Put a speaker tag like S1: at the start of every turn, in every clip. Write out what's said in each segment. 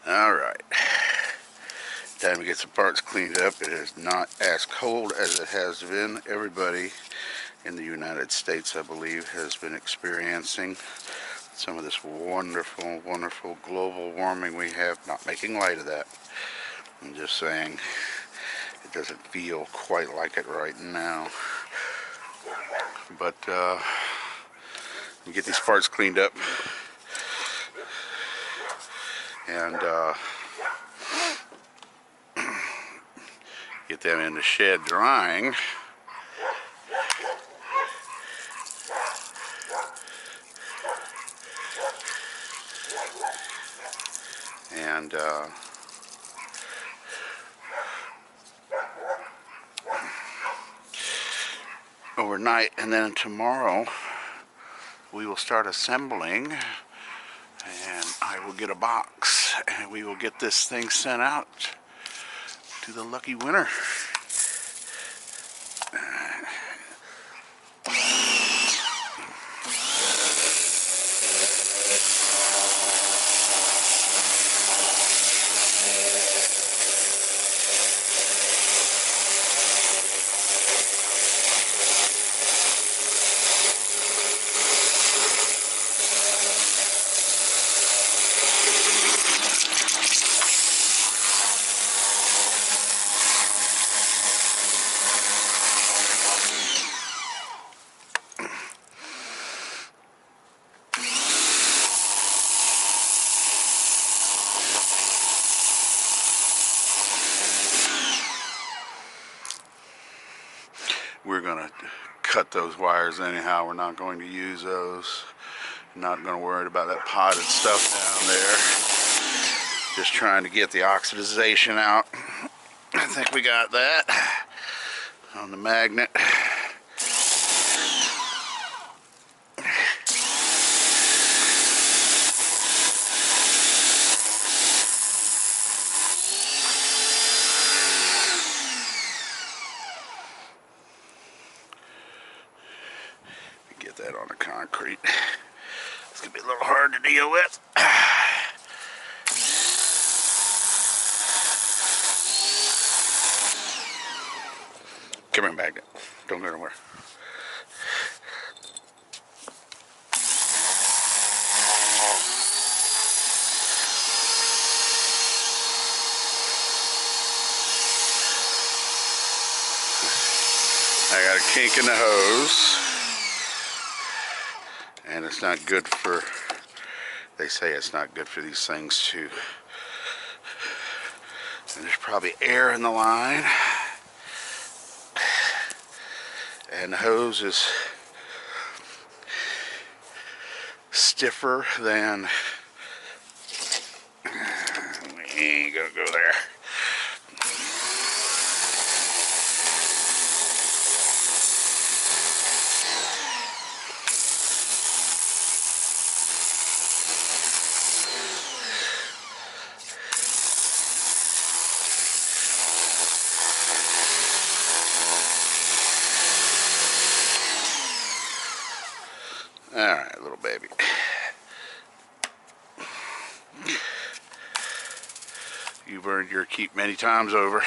S1: Alright, time to get some parts cleaned up. It is not as cold as it has been. Everybody in the United States, I believe, has been experiencing some of this wonderful, wonderful global warming we have. Not making light of that. I'm just saying it doesn't feel quite like it right now. But get these parts cleaned up and get them in the shed drying. And overnight, and then tomorrow we will start assembling, and I will get a box and we will get this thing sent out to the lucky winner. We're gonna cut those wires anyhow. We're not going to use those. Not gonna worry about that potted stuff down there. Just trying to get the oxidization out. I think we got that on the magnet. Get that on the concrete. It's gonna be a little hard to deal with. Come here, magnet. Don't go nowhere. I got a kink in the hose. And it's not good for, they say it's not good for these things to, and there's probably air in the line. And the hose is stiffer than, we ain't gonna go there. Alright, little baby. You've earned your keep many times over.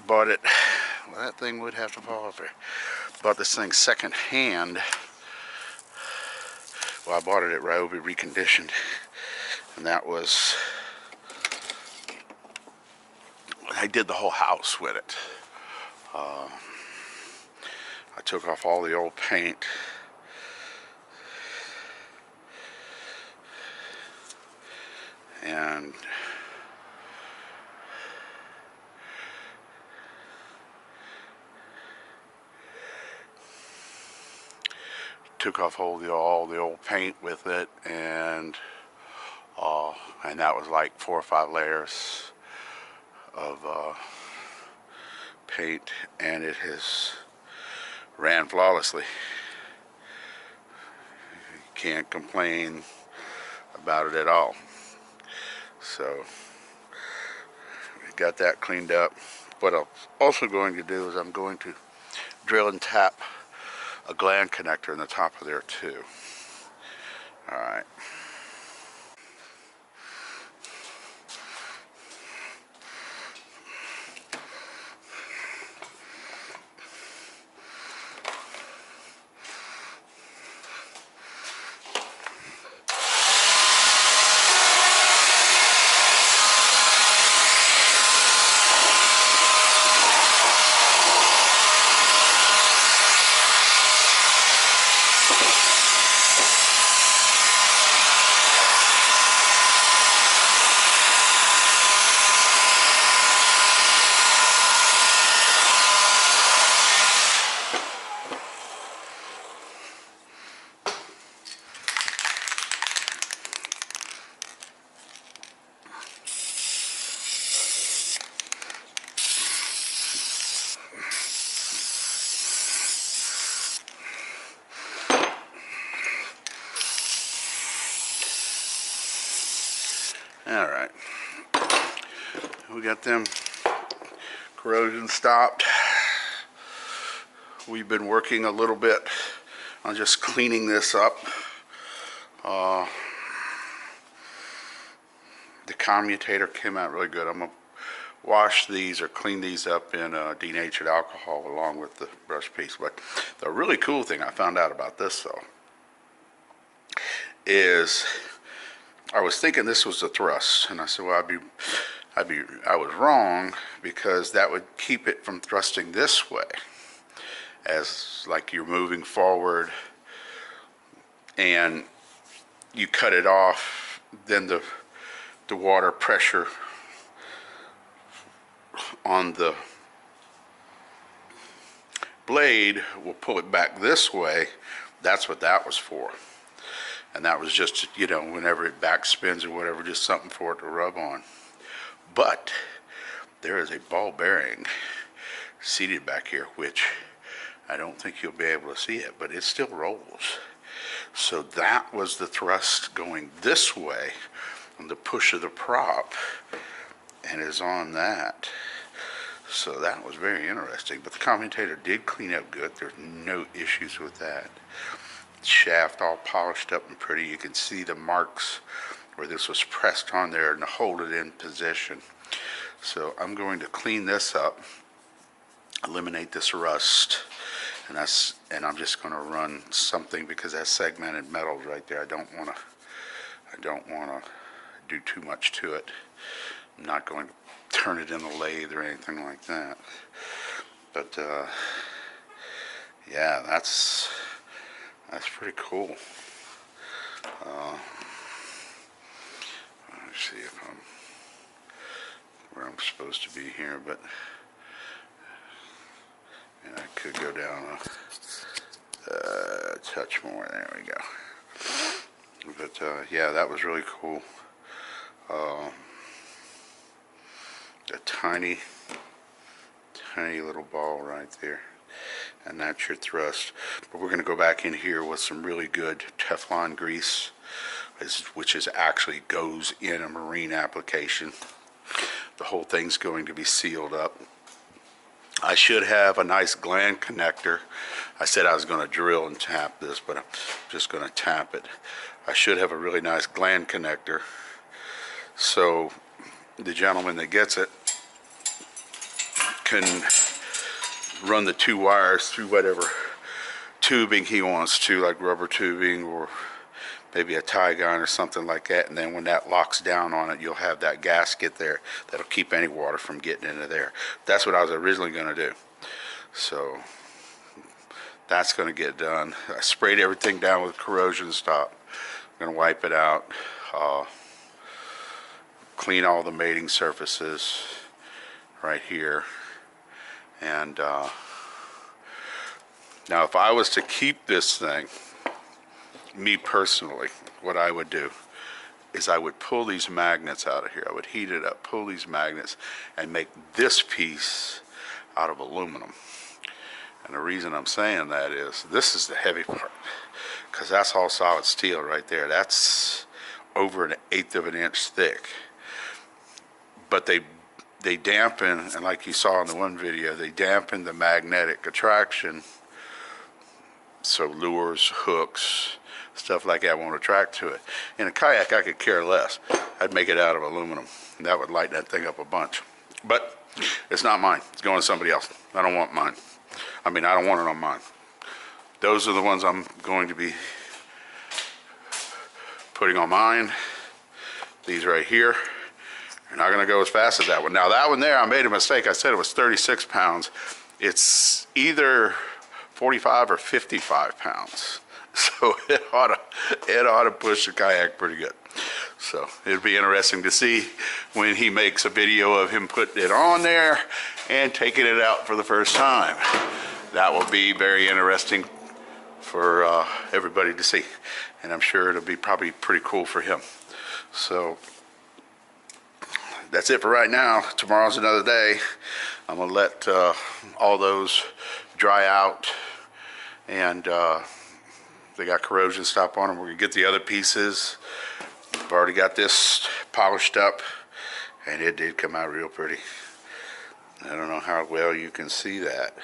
S1: Bought it, well, that thing would have to fall off there. Bought this thing second hand. Well, I bought it at Ryobi Reconditioned, and that was, I did the whole house with it. I took off all the old paint. And took off all the old paint with it, and that was like 4 or 5 layers of paint, and it has ran flawlessly. can't complain about it at all. So we got that cleaned up. What I'm also going to do is I'm going to drill and tap a gland connector in the top of there too. Alright. Alright, we got them corrosion stopped. We've been working a little bit on just cleaning this up. The commutator came out really good. I'm going to wash these or clean these up in denatured alcohol along with the brush piece. But the really cool thing I found out about this though is I was thinking this was a thrust, and I said, well, I was wrong, because that would keep it from thrusting this way, as like you're moving forward, and you cut it off, then the water pressure on the blade will pull it back this way. That's what that was for. And that was just, you know, whenever it back spins or whatever, just something for it to rub on. But there is a ball bearing seated back here, which I don't think you'll be able to see it, but it still rolls. So that was the thrust going this way on the push of the prop, and is on that. So that was very interesting. But the commutator did clean up good. There's no issues with that. Shaft all polished up and pretty. You can see the marks where this was pressed on there and hold it in position. So I'm going to clean this up, eliminate this rust, and I'm just going to run something, because that's segmented metals right there. I don't want to do too much to it. I'm not going to turn it in a lathe or anything like that. But yeah, that's pretty cool. Let's see if I'm where I'm supposed to be here, but I could go down a touch more. There we go. But yeah, that was really cool. A tiny little ball right there. And that's your thrust. But we're going to go back in here with some really good Teflon grease, which actually goes in a marine application. The whole thing's going to be sealed up. I should have a nice gland connector. I said I was going to drill and tap this, but I'm just going to tap it. I should have a really nice gland connector, so the gentleman that gets it can run the two wires through whatever tubing he wants to, like rubber tubing or maybe a tie gun or something like that, and then when that locks down on it, you'll have that gasket there that'll keep any water from getting into there. That's what I was originally going to do. So that's going to get done. I sprayed everything down with corrosion stop. I'm going to wipe it out, clean all the mating surfaces right here. And now if I was to keep this thing, me personally, what I would do is I would pull these magnets out of here. I would heat it up, pull these magnets, and make this piece out of aluminum. And the reason I'm saying that is, this is the heavy part. because that's all solid steel right there. That's over 1/8 of an inch thick. But they dampen, and like you saw in the one video, they dampen the magnetic attraction, so lures, hooks, stuff like that won't attract to it. In a kayak, I could care less. I'd make it out of aluminum, and that would lighten that thing up a bunch. But it's not mine. It's going to somebody else. I don't want mine. I mean, I don't want it on mine. Those are the ones I'm going to be putting on mine. These right here are not going to go as fast as that one. Now that one there, I made a mistake. I said it was 36 pounds. It's either 45 or 55 pounds. So it ought to push the kayak pretty good. So it'll be interesting to see when he makes a video of him putting it on there and taking it out for the first time. That will be very interesting for everybody to see, and I'm sure it'll be probably pretty cool for him. So that's it for right now. Tomorrow's another day. I'm gonna let all those dry out, and they got corrosion stop on them. We're gonna get the other pieces. I've already got this polished up, and it did come out real pretty. I don't know how well you can see that,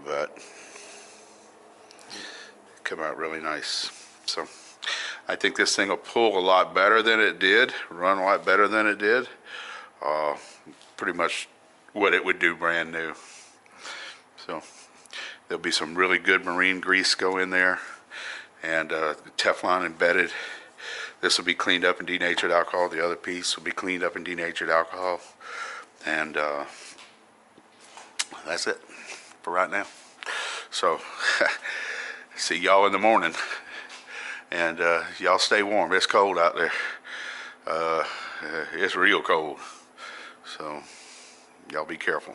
S1: but it came out really nice. So I think this thing will pull a lot better than it did, run a lot better than it did. Pretty much what it would do brand new. So there'll be some really good marine grease go in there, and Teflon embedded. This will be cleaned up in denatured alcohol. The other piece will be cleaned up in denatured alcohol, and that's it for right now. So see y'all in the morning, and y'all stay warm. It's cold out there. It's real cold, so y'all be careful.